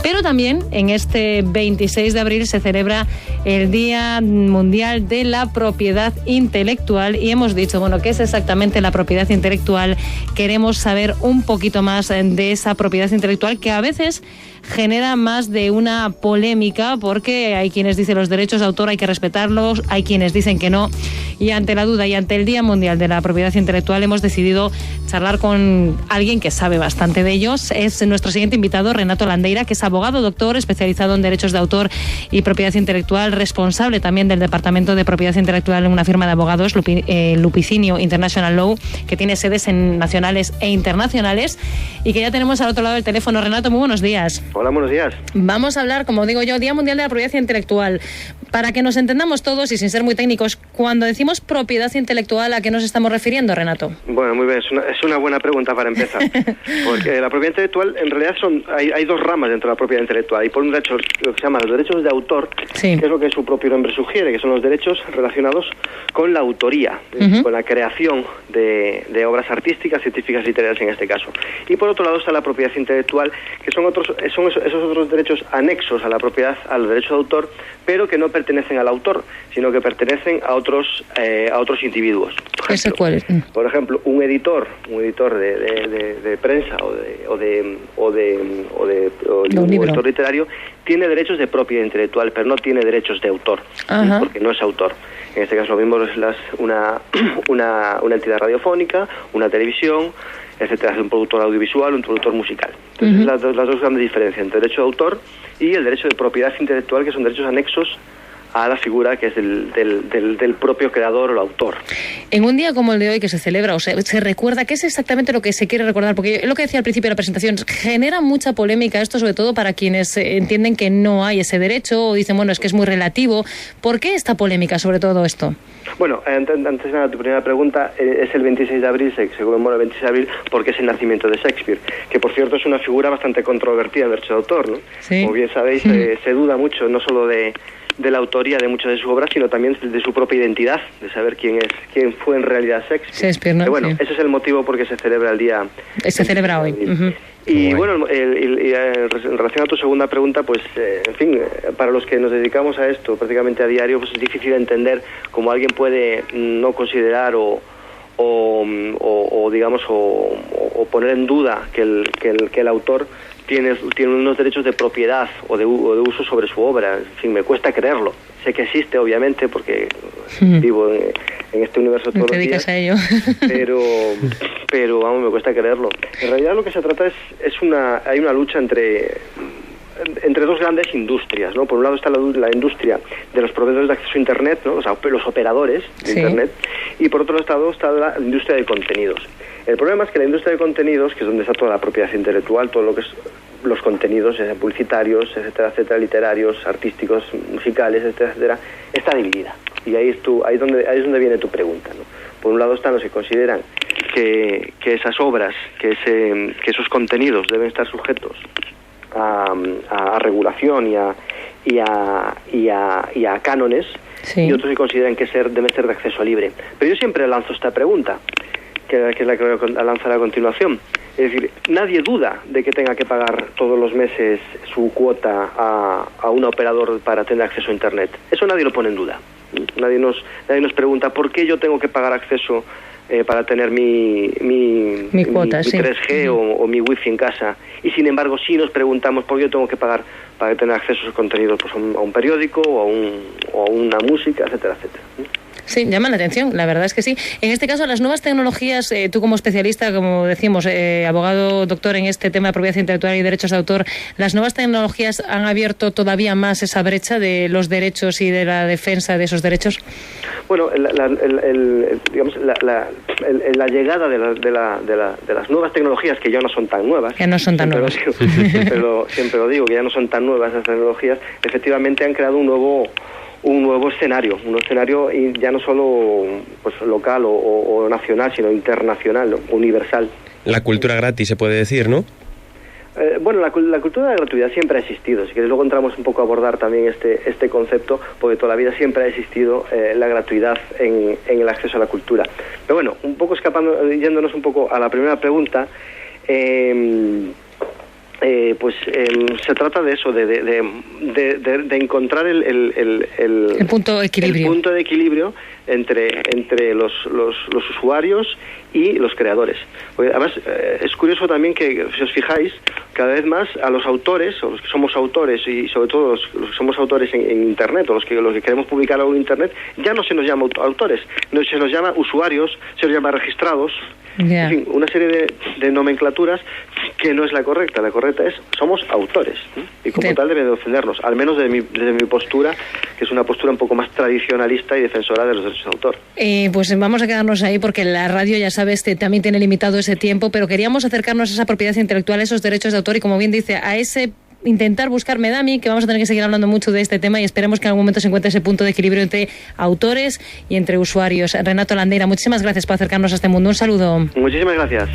Pero también en este 26 de abril se celebra el Día Mundial de la Propiedad Intelectual y hemos dicho, bueno, ¿qué es exactamente la propiedad intelectual? Queremos saber un poquito más de esa propiedad intelectual que a veces genera más de una polémica porque hay quienes dicen los derechos de autor hay que respetarlos, hay quienes dicen que no, y ante la duda y ante el Día Mundial de la Propiedad Intelectual hemos decidido charlar con alguien que sabe bastante de ellos. Es nuestro siguiente invitado, Renato Landeira, que es abogado, doctor, especializado en derechos de autor y propiedad intelectual, responsable también del Departamento de Propiedad Intelectual en una firma de abogados, Lupicinio International Law, que tiene sedes nacionales e internacionales, y que ya tenemos al otro lado del teléfono. Renato, muy buenos días. Hola, buenos días. Vamos a hablar, como digo yo, Día Mundial de la Propiedad Intelectual. Para que nos entendamos todos y sin ser muy técnicos, cuando decimos propiedad intelectual, ¿a qué nos estamos refiriendo, Renato? Bueno, muy bien, es una buena pregunta para empezar. Porque la propiedad intelectual, en realidad, hay dos ramas dentro de la propiedad intelectual. Hay por un derecho, lo que se llama los derechos de autor, sí, que es lo que su propio nombre sugiere, que son los derechos relacionados con la autoría, con la creación de obras artísticas, científicas, literarias en este caso. Y por otro lado está la propiedad intelectual, que son esos otros derechos anexos a la propiedad, al derecho de autor, pero que no pertenecen al autor, sino que pertenecen a otros individuos. Por ejemplo, un editor de prensa o de un editor literario tiene derechos de propiedad intelectual, pero no tiene derechos de autor, porque no es autor. En este caso lo mismo es una entidad radiofónica, una televisión, etcétera, un productor audiovisual, un productor musical. Entonces, las dos grandes diferencias entre derecho de autor y el derecho de propiedad intelectual, que son derechos anexos a la figura que es del propio creador o el autor. En un día como el de hoy que se celebra o se recuerda, ¿qué es exactamente lo que se quiere recordar? Porque es lo que decía al principio de la presentación, genera mucha polémica esto, sobre todo para quienes entienden que no hay ese derecho o dicen, bueno, es que es muy relativo. ¿Por qué esta polémica sobre todo esto? Bueno, antes de nada, tu primera pregunta, es el 26 de abril, se conmemora el 26 de abril porque es el nacimiento de Shakespeare, que por cierto es una figura bastante controvertida en derecho de autor, ¿no? Sí. Como bien sabéis, se duda mucho, no solo de la autoría de muchas de sus obras, sino también de su propia identidad, de saber quién fue en realidad Shakespeare, ¿no? Bueno, sí, ese es el motivo por que se celebra el día. Se celebra hoy. Y bueno, en relación a tu segunda pregunta, pues, en fin, para los que nos dedicamos a esto prácticamente a diario, pues es difícil entender cómo alguien puede no considerar o poner en duda que el autor tiene unos derechos de propiedad o de uso sobre su obra. En fin, me cuesta creerlo. Sé que existe, obviamente, porque vivo en este universo todos los días. ¿Te dedicas a ello? Pero vamos, me cuesta creerlo. En realidad lo que se trata hay una lucha entre dos grandes industrias, ¿no? Por un lado está la industria de los proveedores de acceso a Internet, ¿no? O sea, los operadores de Internet, y por otro lado está la industria de contenidos. El problema es que la industria de contenidos, que es donde está toda la propiedad intelectual, todo lo que es los contenidos publicitarios, etcétera, literarios, artísticos, musicales, etcétera, está dividida. Y ahí es donde viene tu pregunta, ¿no? Por un lado están los que consideran que esas obras, que esos contenidos deben estar sujetos a regulación y a cánones, y otros que consideran que debe ser de acceso libre. Pero yo siempre lanzo esta pregunta, que es la que voy a lanzar a continuación. Es decir, nadie duda de que tenga que pagar todos los meses su cuota a un operador para tener acceso a Internet. Eso nadie lo pone en duda. Nadie nos pregunta por qué yo tengo que pagar acceso para tener mi cuota, mi 3G o mi wifi en casa, y sin embargo sí nos preguntamos por qué yo tengo que pagar para tener acceso a esos contenidos, pues a un periódico o a una música, etcétera. Sí, llaman la atención, la verdad es que sí. En este caso, las nuevas tecnologías, tú como especialista, como decimos, abogado, doctor en este tema de propiedad intelectual y derechos de autor, ¿las nuevas tecnologías han abierto todavía más esa brecha de los derechos y de la defensa de esos derechos? Bueno, la llegada de las nuevas tecnologías, que ya no son tan nuevas. Que no son tan nuevas. Siempre lo digo, que ya no son tan nuevas esas tecnologías, efectivamente han creado un nuevo escenario, y ya no solo pues local o nacional, sino internacional, ¿no? Universal. La cultura gratis, se puede decir, ¿no? Bueno, la cultura de la gratuidad siempre ha existido. Si quieres, luego entramos un poco a abordar también este concepto, porque toda la vida siempre ha existido la gratuidad en el acceso a la cultura. Pero bueno, un poco yéndonos un poco a la primera pregunta, se trata de eso, de encontrar el punto de equilibrio. El punto de equilibrio entre los usuarios y los creadores. Porque además, es curioso también que, si os fijáis, cada vez más a los autores, o los que somos autores, y sobre todo los que somos autores en Internet, o los que queremos publicar algo en Internet, ya no se nos llama autores, no se nos llama usuarios, se nos llama registrados. Yeah. En fin, una serie de nomenclaturas que no es la correcta. La correcta es, somos autores, ¿no? Y como tal debe de ofendernos, al menos desde mi postura, que es una postura un poco más tradicionalista y defensora de los derechos de autor. Pues vamos a quedarnos ahí porque la radio, ya sabes, también tiene limitado ese tiempo, pero queríamos acercarnos a esa propiedad intelectual, a esos derechos de autor y, como bien dice, a ese intentar buscar Medami, que vamos a tener que seguir hablando mucho de este tema y esperemos que en algún momento se encuentre ese punto de equilibrio entre autores y entre usuarios. Renato Landeira, muchísimas gracias por acercarnos a este mundo. Un saludo. Muchísimas gracias.